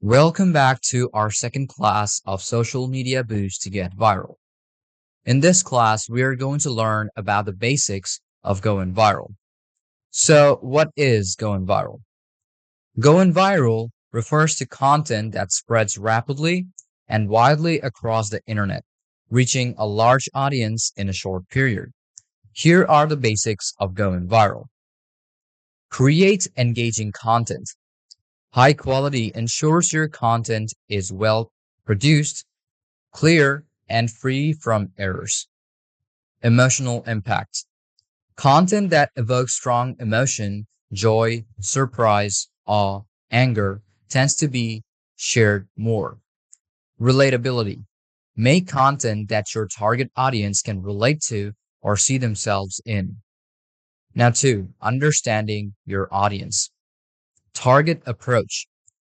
Welcome back to our second class of Social Media Boost to Get Viral. In this class, we are going to learn about the basics of going viral. So, what is going viral? Going viral refers to content that spreads rapidly and widely across the internet, reaching a large audience in a short period. Here are the basics of going viral. Create engaging content. High quality ensures your content is well produced, clear, and free from errors. Emotional impact. Content that evokes strong emotion, joy, surprise, awe, anger tends to be shared more. Relatability. Make content that your target audience can relate to or see themselves in. Now, 2. Understanding your audience. Target approach.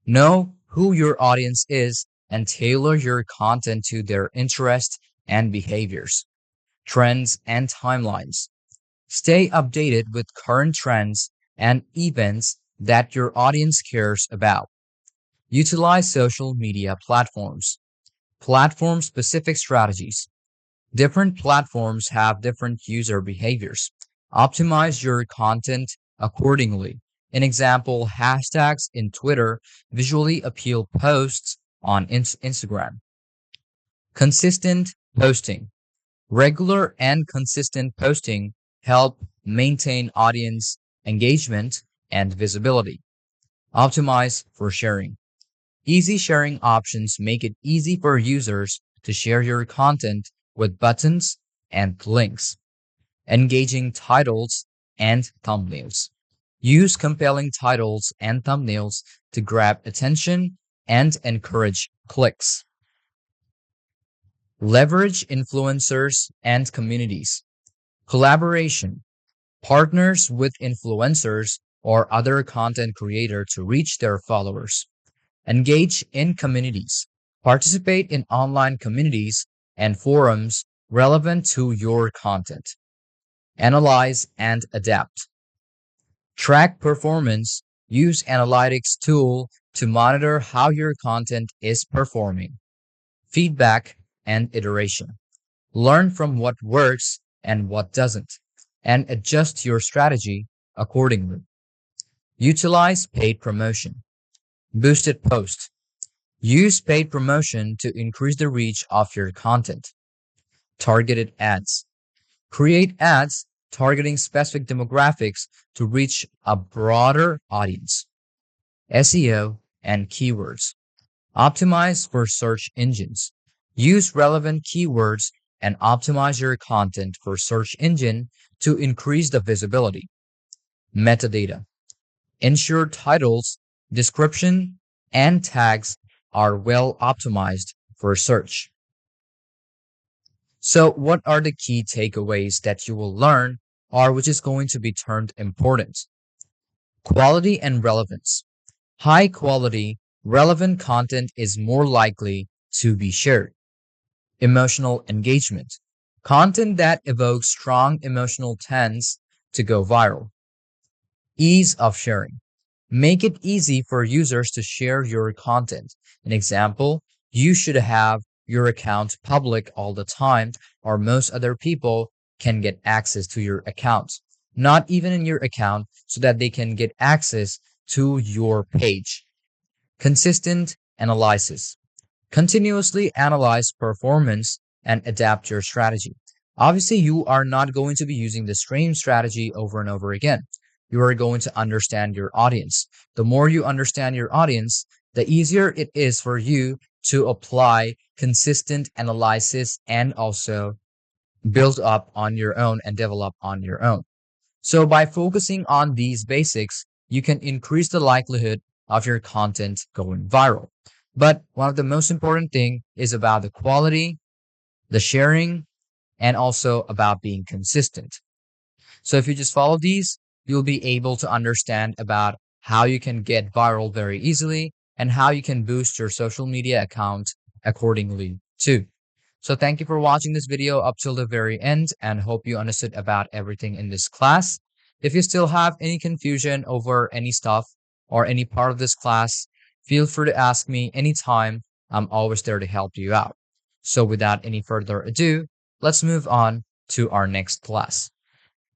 Know who your audience is and tailor your content to their interests and behaviors, trends, and timelines. Stay updated with current trends and events that your audience cares about. Utilize social media platforms. Platform-specific strategies. Different platforms have different user behaviors. Optimize your content accordingly. An example, hashtags in Twitter visually appeal posts on Instagram. Consistent posting. Regular and consistent posting help maintain audience engagement and visibility. Optimize for sharing. Easy sharing options make it easy for users to share your content with buttons and links. Engaging titles and thumbnails. Use compelling titles and thumbnails to grab attention and encourage clicks. Leverage influencers and communities. Collaboration. Partners with influencers or other content creators to reach their followers. Engage in communities. Participate in online communities and forums relevant to your content. Analyze and adapt. Track performance. Use analytics tool to monitor how your content is performing. Feedback and iteration. Learn from what works and what doesn't, and adjust your strategy accordingly. Utilize paid promotion. Boosted post. Use paid promotion to increase the reach of your content. Targeted ads. Create ads targeting specific demographics to reach a broader audience. SEO and keywords. Optimize for search engines. Use relevant keywords and optimize your content for search engine to increase the visibility. Metadata. Ensure titles, description, and tags are well optimized for search. So what are the key takeaways that you will learn or which is going to be termed important? Quality and relevance. High quality, relevant content is more likely to be shared. Emotional engagement. Content that evokes strong emotional tends to go viral. Ease of sharing. Make it easy for users to share your content. An example, you should have your account public all the time, or most other people can get access to your account. Not even in your account, so that they can get access to your page. Consistent analysis. Continuously analyze performance and adapt your strategy. Obviously, you are not going to be using the same strategy over and over again. You are going to understand your audience. The more you understand your audience, the easier it is for you to apply consistent analysis and also build up on your own and develop on your own. So by focusing on these basics, you can increase the likelihood of your content going viral. But one of the most important thing is about the quality, the sharing, and also about being consistent. So if you just follow these, you'll be able to understand about how you can get viral very easily and how you can boost your social media account accordingly too. So thank you for watching this video up till the very end and hope you understood about everything in this class. If you still have any confusion over any stuff or any part of this class, Feel free to ask me anytime. I'm always there to help you out. So without any further ado, let's move on to our next class.